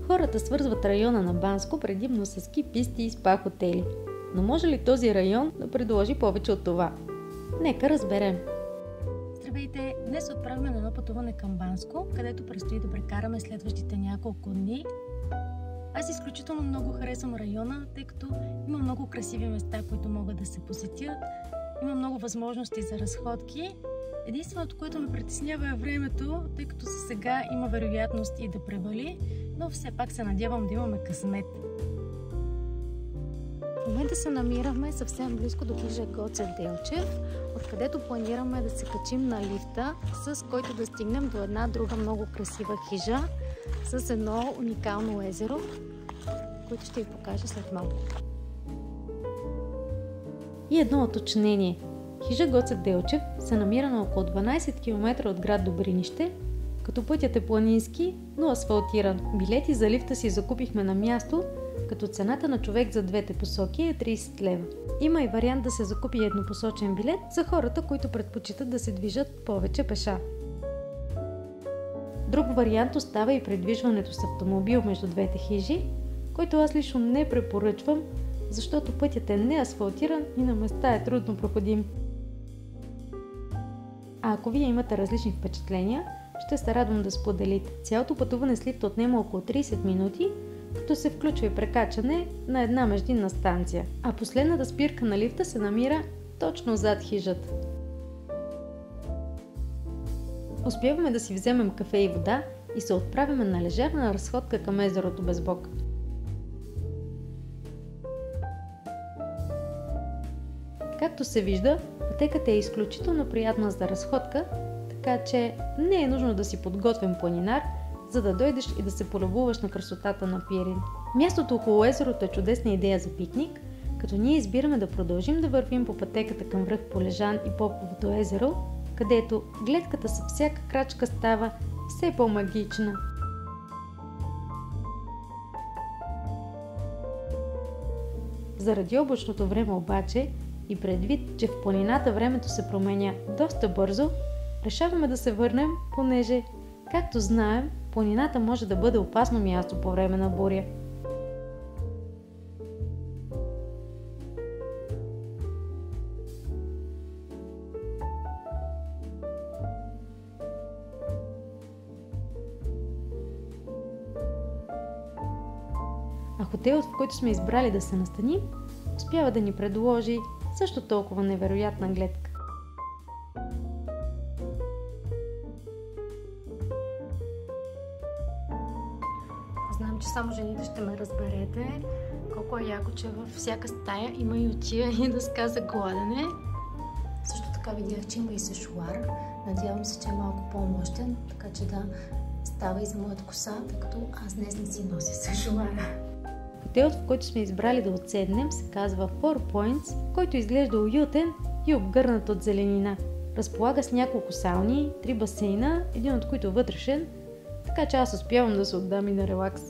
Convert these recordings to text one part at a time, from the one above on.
Хората свързват района на Банско предимно с ски писти и спа хотели. Но може ли този район да предложи повече от това? Нека разберем. Здравейте! Днес отправяме на едно пътуване към Банско, където предстои да прекараме следващите няколко дни. Аз изключително много харесвам района, тъй като има много красиви места, които могат да се посетят. Има много възможности за разходки. Единственото, което ме притеснява е времето, тъй като сега има вероятност и да превали, но все пак се надявам да имаме късмет. В момента се намираме съвсем близко до хижа Гоце Делчев, откъдето планираме да се качим на лифта, с който да стигнем до една друга много красива хижа с едно уникално езеро, което ще ви покажа след малко. И едно уточнение. Хижа Гоце Делчев се намира на около 12 км от град Добринище, като пътят е планински, но асфалтиран. Билети за лифта си закупихме на място, като цената на човек за двете посоки е 30 лева. Има и вариант да се закупи еднопосочен билет за хората, които предпочитат да се движат повече пеша. Друг вариант остава и придвижването с автомобил между двете хижи, който аз лично не препоръчвам, защото пътят е неасфалтиран и на места е трудно проходим. А ако вие имате различни впечатления, ще се радвам да споделите. Цялото пътуване с лифта отнема около 30 минути, като се включва и прекачане на една междинна станция. А последната спирка на лифта се намира точно зад хижата. Успяваме да си вземем кафе и вода и се отправяме на лежерна разходка към езерото Безбог. Както се вижда, пътеката е изключително приятна за разходка, така че не е нужно да си подготвен планинар, за да дойдеш и да се полюбуваш на красотата на Пирин. Мястото около езерото е чудесна идея за пикник, като ние избираме да продължим да вървим по пътеката към връх Полежан и Поповото езеро, където гледката с всяка крачка става все по-магична. Заради облачното време обаче и предвид, че в планината времето се променя доста бързо, решаваме да се върнем, понеже, както знаем, планината може да бъде опасно място по време на буря. А хотелът, в който сме избрали да се настаним, успява да ни предложи също толкова невероятна гледка. Знам, че само жените ще ме разберете колко е яко, че във всяка стая има ютия и дъска за гладене. Също така видях, че има и сешуар. Надявам се, че е малко по-мощен, така че да става и за моята коса, тъй като аз днес не си нося сешуара. Хотелът, в който сме избрали да отседнем, се казва Four Points, който изглежда уютен и обгърнат от зеленина. Разполага с няколко сауни, 3 басейна, един от които вътрешен, така че аз успявам да се отдам и на релакс.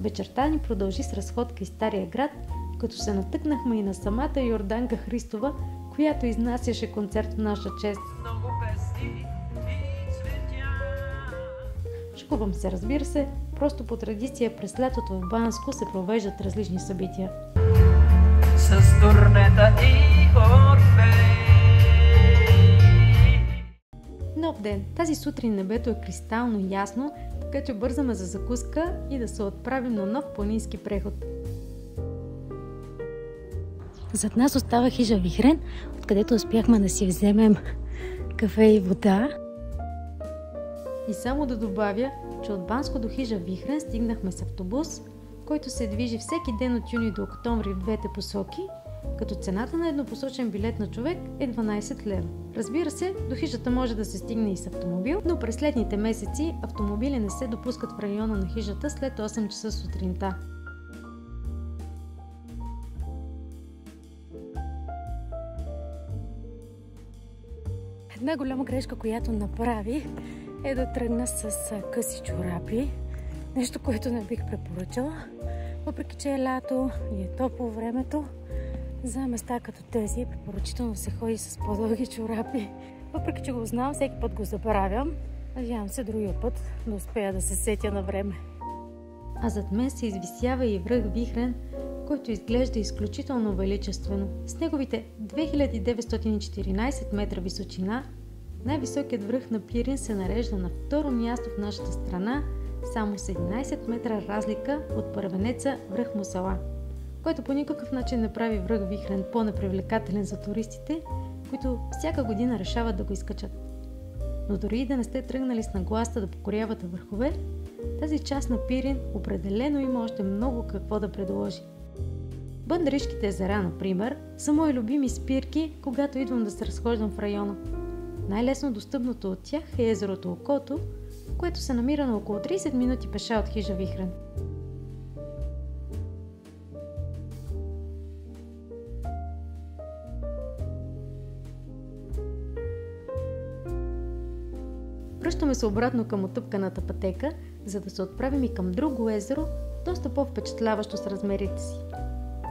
Вечерта ни продължи с разходка из Стария град, като се натъкнахме и на самата Йорданка Христова, която изнасяше концерт в наша чест. Шегувам се, разбира се, просто по традиция през лятото в Банско се провеждат различни събития. С турнета и Орфей. Нов ден. Тази сутрин небето е кристално ясно, така че бързаме за закуска и да се отправим на нов планински преход. Зад нас остава хижа Вихрен, откъдето успяхме да си вземем кафе и вода. И само да добавя, че от Банско до хижа Вихрен стигнахме с автобус, който се движи всеки ден от юни до октомври в двете посоки, като цената на еднопосочен билет на човек е 12 лева. Разбира се, до хижата може да се стигне и с автомобил, но през следните месеци автомобили не се допускат в района на хижата след 8 часа сутринта. Една голяма грешка, която направих, е да тръгна с къси чорапи. Нещо, което не бих препоръчала. Въпреки че е лято и е топло времето, за места като тези е препоръчително се ходи с по-дълги чорапи. Въпреки че го знам, всеки път го забравям. Надявам се другия път да успея да се сетя на време. А зад мен се извисява и връх Вихрен, който изглежда изключително величествено. С неговите 2914 метра височина, най-високият връх на Пирин се нарежда на второ място в нашата страна, само с 11 метра разлика от първенеца връх Мусала, който по никакъв начин не прави връх Вихрен по-непривлекателен за туристите, които всяка година решават да го изкачат. Но дори и да не сте тръгнали с нагласта да покорявате върхове, тази част на Пирин определено има още много какво да предложи. Бъндаришките езера, например, са мои любими спирки, когато идвам да се разхождам в района. Най-лесно достъпното от тях е езерото Окото, което се намира на около 30 минути пеша от хижа Вихрен. Връщаме се обратно към отъпканата пътека, за да се отправим и към друго езеро, доста по-впечатляващо с размерите си.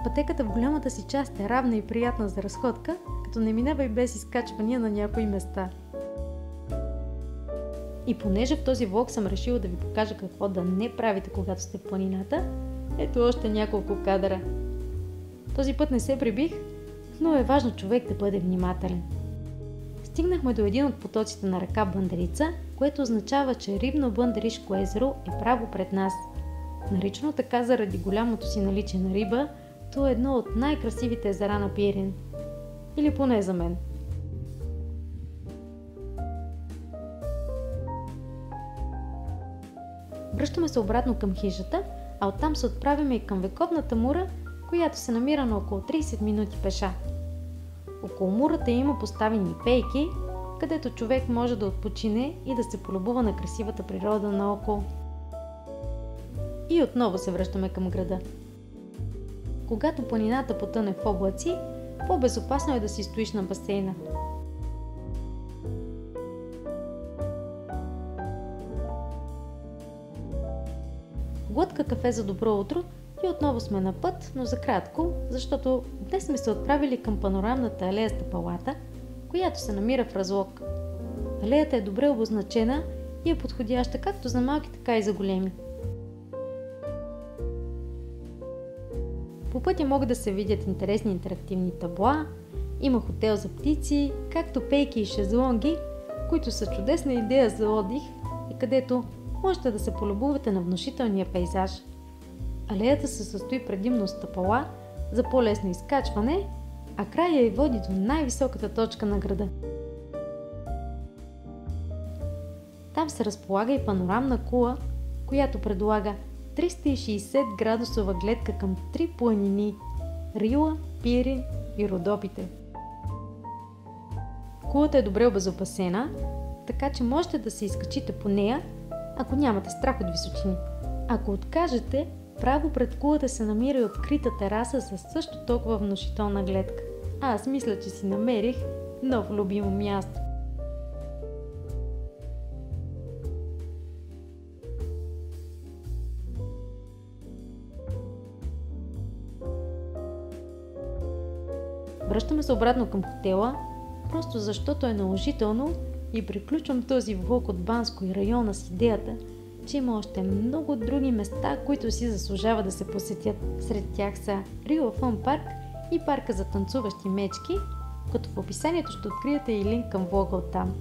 Пътеката в голямата си част е равна и приятна за разходка, като не минава и без изкачвания на някои места. И понеже в този влог съм решила да ви покажа какво да не правите, когато сте в планината, ето още няколко кадъра. Този път не се прибих, но е важно човек да бъде внимателен. Стигнахме до един от потоците на река Бъндарица, което означава, че Рибно Бъндаришко езеро е право пред нас. Наричано така заради голямото си наличие на риба, то е едно от най-красивите езера на Пирин. Или поне за мен. Връщаме се обратно към хижата, а оттам се отправяме и към вековната мура, която се намира на около 30 минути пеша. Около мурата има поставени пейки, където човек може да отпочине и да се полюбува на красивата природа наоколо. И отново се връщаме към града. Когато планината потъне в облаци, по-безопасно е да си стоиш на басейна. Глътка кафе за добро утро и отново сме на път, но за кратко, защото днес сме се отправили към панорамната алея Стъпалата, която се намира в разлог. Алеята е добре обозначена и е подходяща както за малки, така и за големи. По пътя могат да се видят интересни интерактивни табла, има хотел за птици, както пейки и шезлонги, които са чудесна идея за отдих и където можете да се полюбувате на внушителния пейзаж. Алеята се състои предимно от стъпала за по-лесно изкачване, а края й води до най-високата точка на града. Там се разполага и панорамна кула, която предлага 360 градусова гледка към 3 планини – Рила, Пирин и Родопите. Кулата е добре обезопасена, така че можете да се изкачите по нея, ако нямате страх от височини. Ако откажете, право пред кулата се намира и открита тераса с също толкова внушителна гледка. Аз мисля, че си намерих ново любимо място. Връщаме се обратно към хотела, просто защото е наложително и приключвам този влог от Банско и района с идеята, че има още много други места, които си заслужава да се посетят. Сред тях са Рила Фън парк и парка за танцуващи мечки, като в описанието ще откриете и линк към влога оттам.